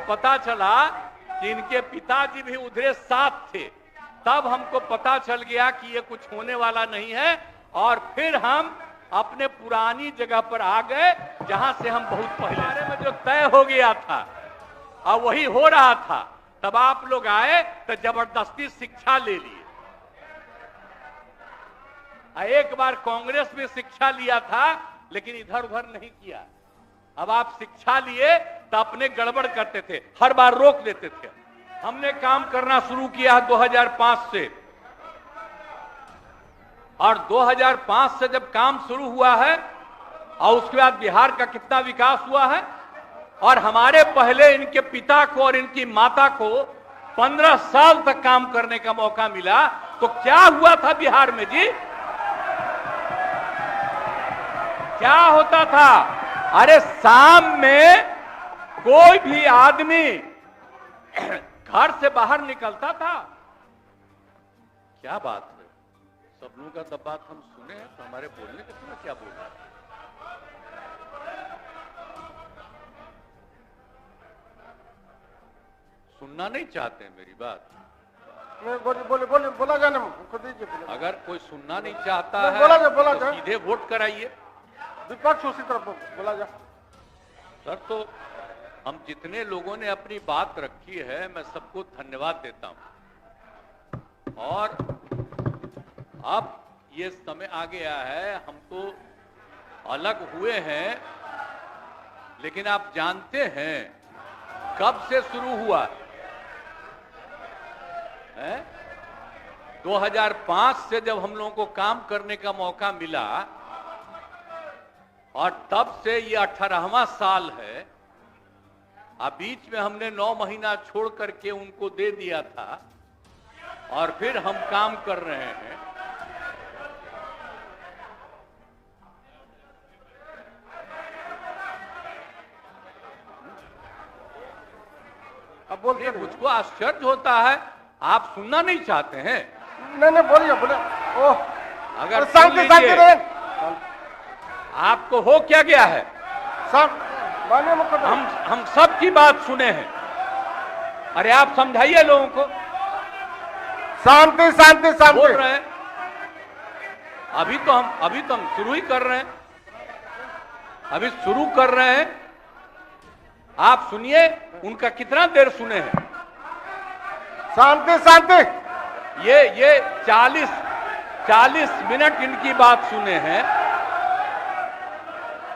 पता चला कि इनके पिताजी भी उधरे साथ थे, तब हमको पता चल गया कि ये कुछ होने वाला नहीं है, और फिर हम अपने पुरानी जगह पर आ गए जहां से हम बहुत पहले में जो तय हो गया था और वही हो रहा था। तब आप लोग आए तो जबरदस्ती शिक्षा ले लिए। एक बार कांग्रेस में शिक्षा लिया था लेकिन इधर उधर नहीं किया। अब आप शिक्षा लिए तो अपने गड़बड़ करते थे, हर बार रोक देते थे। हमने काम करना शुरू किया 2005 से, और 2005 से जब काम शुरू हुआ है और उसके बाद बिहार का कितना विकास हुआ है, और हमारे पहले इनके पिता को और इनकी माता को 15 साल तक काम करने का मौका मिला। तो क्या हुआ था बिहार में जी? क्या होता था? अरे शाम में कोई भी आदमी घर से बाहर निकलता था। क्या बात है, सब लोगों का तब बात हम सुने हैं तो हमारे बोलने के समय क्या बोल रहा है? सुनना नहीं चाहते हैं मेरी बात? बोला जाने दीजिए। अगर कोई सुनना नहीं चाहता है बोला तो सीधे वोट कराइए। विपक्ष उसी तरफ बोला जा। सर, तो हम जितने लोगों ने अपनी बात रखी है मैं सबको धन्यवाद देता हूं। और अब ये समय आ गया है, हम तो अलग हुए हैं, लेकिन आप जानते हैं कब से शुरू हुआ है? 2005 से जब हम लोगों को काम करने का मौका मिला, और तब से ये 18वां साल है। अब बीच में हमने 9 महीना छोड़ करके उनको दे दिया था, और फिर हम काम कर रहे हैं। अब बोलिए। मुझको आश्चर्य होता है, आप सुनना नहीं चाहते हैं? नहीं बोलिए। ओह, अगर शांति आपको हो क्या गया है? हम सब की बात सुने हैं। अरे आप समझाइए लोगों को। शांति बोल रहे हैं। अभी तो हम शुरू ही कर रहे हैं। अभी शुरू कर रहे हैं। आप सुनिए, उनका कितना देर सुने हैं? शांति। ये 40 मिनट इनकी बात सुने हैं।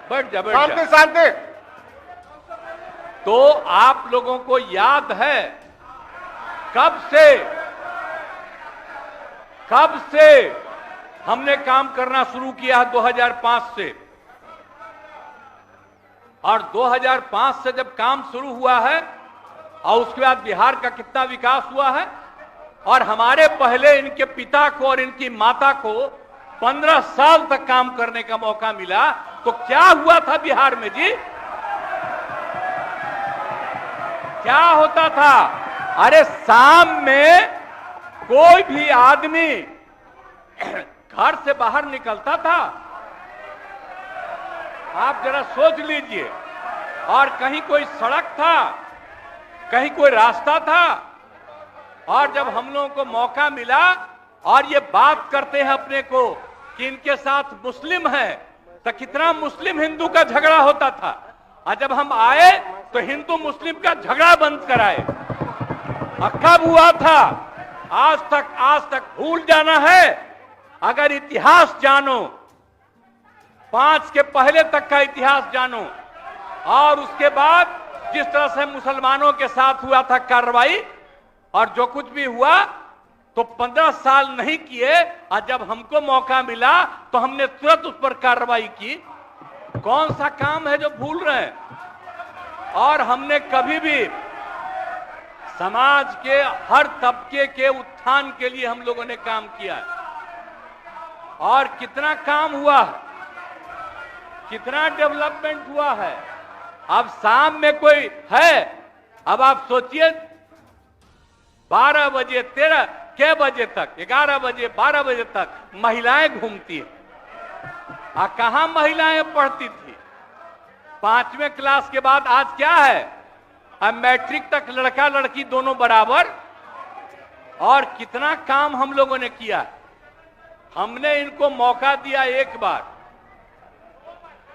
बैठ जा। शांति। तो आप लोगों को याद है कब से हमने काम करना शुरू किया 2005 से, और 2005 से जब काम शुरू हुआ है और उसके बाद बिहार का कितना विकास हुआ है, और हमारे पहले इनके पिता को और इनकी माता को 15 साल तक काम करने का मौका मिला। तो क्या हुआ था बिहार में जी? क्या होता था? अरे शाम में कोई भी आदमी घर से बाहर निकलता था। आप जरा सोच लीजिए। और कहीं कोई सड़क था, कहीं कोई रास्ता था, और जब हम लोगों को मौका मिला और ये बात करते हैं अपने को कि इनके साथ मुस्लिम है, तो कितना मुस्लिम हिंदू का झगड़ा होता था। और जब हम आए तो हिंदू मुस्लिम का झगड़ा बंद कराए। कब हुआ था? आज तक भूल जाना है। अगर इतिहास जानो, 5 के पहले तक का इतिहास जानो, और उसके बाद जिस तरह से मुसलमानों के साथ हुआ था कार्रवाई, और जो कुछ भी हुआ, तो 15 साल नहीं किए, और जब हमको मौका मिला तो हमने तुरंत उस पर कार्रवाई की। कौन सा काम है जो भूल रहे हैं? और हमने कभी भी समाज के हर तबके के उत्थान के लिए हम लोगों ने काम किया है। और कितना काम हुआ है, कितना डेवलपमेंट हुआ है। अब शाम में कोई है, अब आप सोचिए 12 बजे 13 के बजे तक, 11 बजे 12 बजे तक महिलाएं घूमती है। कहां महिलाएं पढ़ती थी? 5वें क्लास के बाद आज क्या है? अब मैट्रिक तक लड़का लड़की दोनों बराबर। और कितना काम हम लोगों ने किया। हमने इनको मौका दिया एक बार,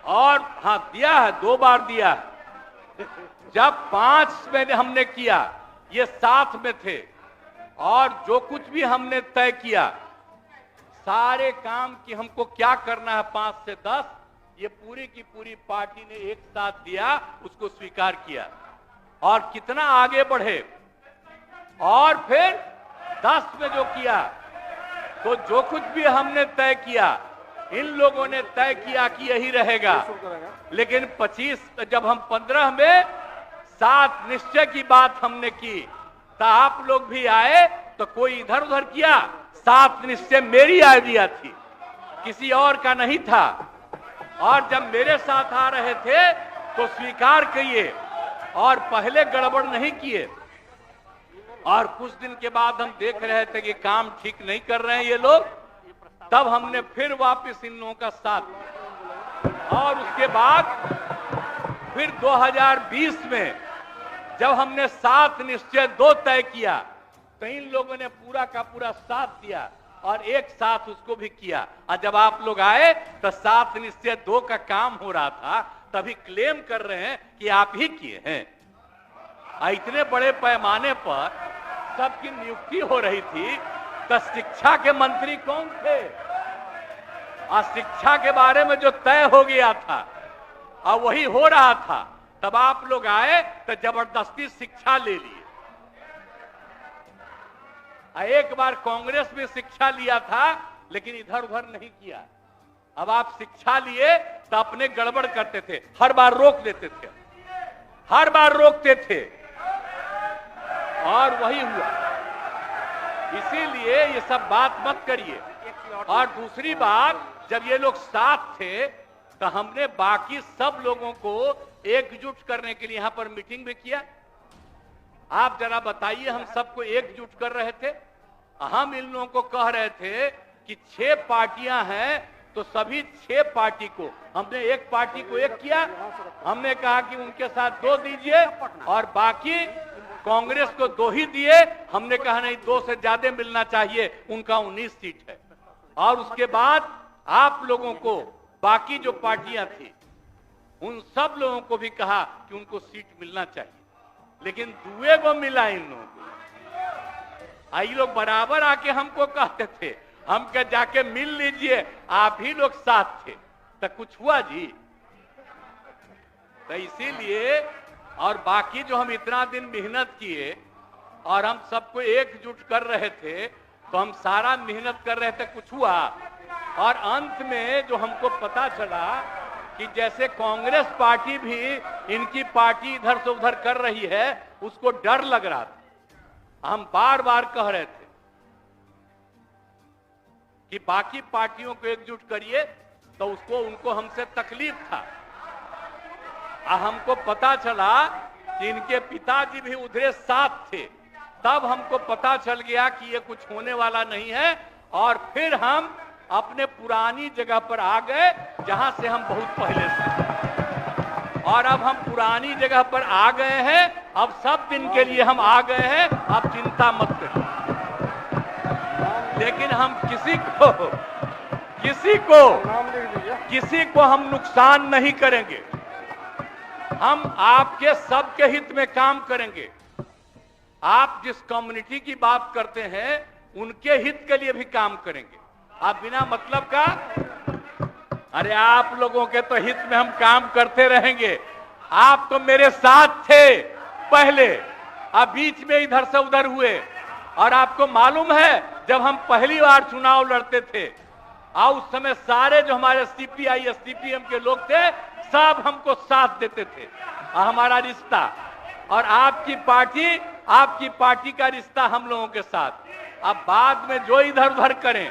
और हाँ दिया है, 2 बार दिया है। जब 5 में हमने किया, ये 7 में थे, और जो कुछ भी हमने तय किया, सारे काम की हमको क्या करना है 5 से 10, ये पूरी की पूरी पार्टी ने एक साथ दिया, उसको स्वीकार किया और कितना आगे बढ़े। और फिर 10 में जो किया, तो जो कुछ भी हमने तय किया, इन लोगों ने तय किया कि यही रहेगा। लेकिन 25 जब हम 15 में 7 निश्चय की बात हमने की, तो आप लोग भी आए, तो कोई इधर उधर किया। 7 निश्चय मेरी आइडिया थी, किसी और का नहीं था। और जब मेरे साथ आ रहे थे तो स्वीकार किए और पहले गड़बड़ नहीं किए। और कुछ दिन के बाद हम देख रहे थे कि काम ठीक नहीं कर रहे हैं ये लोग, तब हमने फिर वापस इन लोगों का साथ दिया। और उसके बाद फिर 2020 में जब हमने 7 निश्चय 2 तय किया, तो इन लोगों ने पूरा का पूरा साथ दिया और एक साथ उसको भी किया। और जब आप लोग आए तो 7 निश्चय 2 का काम हो रहा था, तभी क्लेम कर रहे हैं कि आप ही किए हैं। इतने बड़े पैमाने पर सबकी नियुक्ति हो रही थी, तो शिक्षा के मंत्री कौन थे? और शिक्षा के बारे में जो तय हो गया था और वही हो रहा था, तब आप लोग आए तो जबरदस्ती शिक्षा ले लिए। एक बार कांग्रेस में शिक्षा लिया था, लेकिन इधर उधर नहीं किया। अब आप शिक्षा लिए तो अपने गड़बड़ करते थे, हर बार रोक देते थे, हर बार रोकते थे, और वही हुआ। इसीलिए ये सब बात मत करिए। और दूसरी बात, जब ये लोग साथ थे, तो हमने बाकी सब लोगों को एकजुट करने के लिए यहां पर मीटिंग भी किया। आप जरा बताइए, हम सबको एकजुट कर रहे थे। हम इन लोगों को कह रहे थे कि 6 पार्टियां हैं, तो सभी 6 पार्टी को हमने एक पार्टी को एक किया। हमने कहा कि उनके साथ 2 दीजिए और बाकी कांग्रेस को 2 ही दिए। हमने कहा नहीं, 2 से ज्यादा मिलना चाहिए, उनका 19 सीट है। और उसके बाद आप लोगों को बाकी जो पार्टियां थी, उन सब लोगों को भी कहा कि उनको सीट मिलना चाहिए, लेकिन दुए को मिला इन लोगों को। आई लोग बराबर आके हमको कहते थे, हम क्या जाके मिल लीजिए, आप ही लोग साथ थे, तो कुछ हुआ जी? तो इसीलिए, और बाकी जो हम इतना दिन मेहनत किए और हम सबको एकजुट कर रहे थे, तो हम सारा मेहनत कर रहे थे, कुछ हुआ? और अंत में जो हमको पता चला कि जैसे कांग्रेस पार्टी भी इनकी पार्टी इधर से उधर कर रही है, उसको डर लग रहा था। हम बार बार कह रहे थे कि बाकी पार्टियों को एकजुट करिए, तो उसको उनको हमसे तकलीफ था। हमको पता चला कि इनके पिताजी भी उधरे साथ थे, तब हमको पता चल गया कि ये कुछ होने वाला नहीं है। और फिर हम अपने पुरानी जगह पर आ गए, जहां से हम बहुत पहले से। और अब हम पुरानी जगह पर आ गए हैं, अब सब दिन के लिए हम आ गए हैं, अब चिंता मत करिए। लेकिन हम किसी को हम नुकसान नहीं करेंगे। हम आपके सबके हित में काम करेंगे। आप जिस कम्युनिटी की बात करते हैं, उनके हित के लिए भी काम करेंगे। आप बिना मतलब का, अरे आप लोगों के तो हित में हम काम करते रहेंगे। आप तो मेरे साथ थे पहले, अब बीच में इधर से उधर हुए। और आपको मालूम है, जब हम पहली बार चुनाव लड़ते थे, उस समय सारे जो हमारे सीपीआई या सीपीएम के लोग थे, सब हमको साथ देते थे। हमारा रिश्ता और आपकी पार्टी का रिश्ता हम लोगों के साथ। अब बाद में जो इधर उधर करें,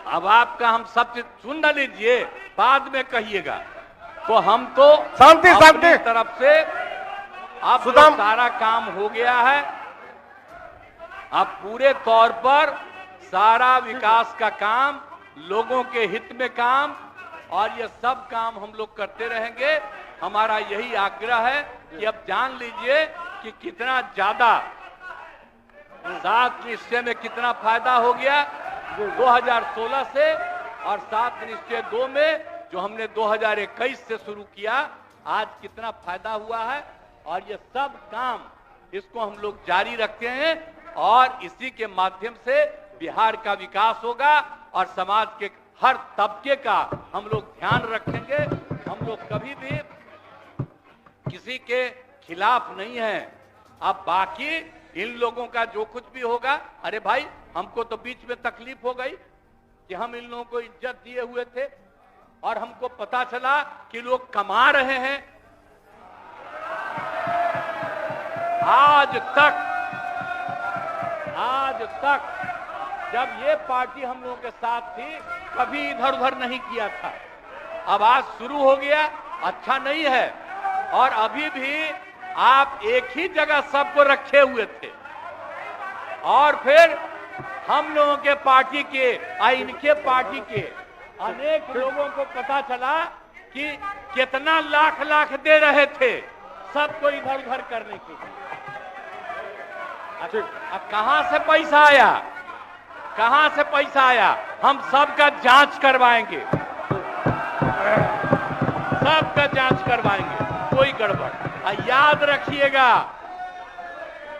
अब आपका हम सब चीज सुन न लीजिए, बाद में कहिएगा। तो हम तो शांति तरफ से अब तो सारा काम हो गया है। अब पूरे तौर पर सारा विकास का काम, लोगों के हित में काम, और ये सब काम हम लोग करते रहेंगे। हमारा यही आग्रह है कि अब जान लीजिए कि कितना ज्यादा 7 निश्चय में कितना फायदा हो गया 2016 से, और 7 निश्चय 2 में जो हमने 2021 से शुरू किया, आज कितना फायदा हुआ है। और ये सब काम इसको हम लोग जारी रखते हैं और इसी के माध्यम से बिहार का विकास होगा और समाज के हर तबके का हम लोग ध्यान रखेंगे। हम लोग कभी भी किसी के खिलाफ नहीं है। अब बाकी इन लोगों का जो कुछ भी होगा, अरे भाई हमको तो बीच में तकलीफ हो गई कि हम इन लोगों को इज्जत दिए हुए थे और हमको पता चला कि लोग कमा रहे हैं। आज तक जब ये पार्टी हम लोगों के साथ थी कभी इधर उधर नहीं किया था। अब आज शुरू हो गया, अच्छा नहीं है। और अभी भी आप एक ही जगह सबको रखे हुए थे और फिर हम लोगों के पार्टी के इनके पार्टी के अनेक लोगों को पता चला कि कितना लाख लाख दे रहे थे सबको इधर उधर करने के लिए। अब कहां से पैसा आया, कहां से पैसा आया? हम सबका जांच करवाएंगे, सबका जांच करवाएंगे, कोई गड़बड़। याद रखिएगा,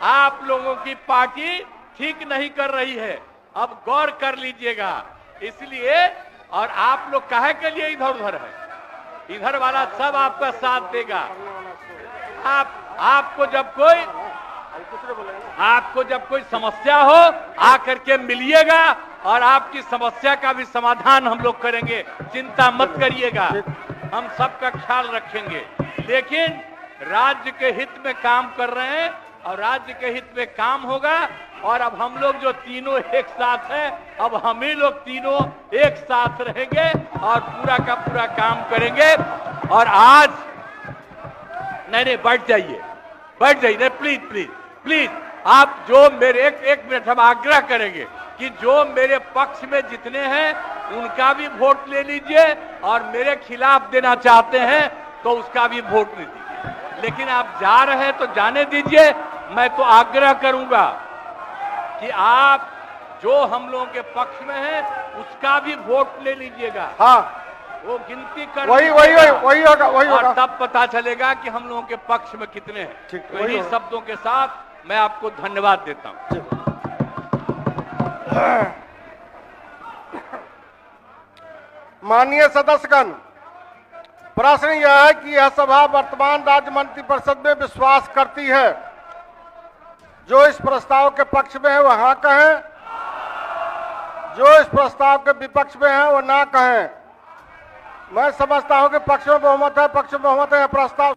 आप लोगों की पार्टी ठीक नहीं कर रही है, अब गौर कर लीजिएगा। इसलिए और आप लोग काहे के लिए इधर उधर है? इधर वाला सब आपका साथ देगा। आपको जब कोई समस्या हो आकर के मिलिएगा और आपकी समस्या का भी समाधान हम लोग करेंगे, चिंता मत करिएगा, हम सबका ख्याल रखेंगे। लेकिन राज्य के हित में काम कर रहे हैं और राज्य के हित में काम होगा। और अब हम लोग जो तीनों एक साथ हैं, अब हम ही लोग तीनों एक साथ रहेंगे और पूरा का पूरा काम करेंगे। और आज नहीं बैठ जाइए, नहीं, प्लीज आप जो मेरे एक मिनट हम आग्रह करेंगे कि जो मेरे पक्ष में जितने हैं उनका भी वोट ले लीजिए और मेरे खिलाफ देना चाहते हैं तो उसका भी वोट ले दीजिए। लेकिन आप जा रहे हैं तो जाने दीजिए। मैं तो आग्रह करूंगा कि आप जो हम लोगों के पक्ष में है उसका भी वोट ले लीजिएगा। हाँ, वो गिनती कर वही होगा। और तब पता चलेगा कि हम लोगों के पक्ष में कितने हैं। तो इन्हीं शब्दों के साथ मैं आपको धन्यवाद देता हूं। माननीय सदस्यगण, प्रश्न यह है कि यह सभा वर्तमान राज्य मंत्रिपरिषद में विश्वास करती है। जो इस प्रस्ताव के पक्ष में है वह हाँ कहें, जो इस प्रस्ताव के विपक्ष में है वो ना कहें। मैं समझता हूं कि पक्ष में बहुमत है, प्रस्ताव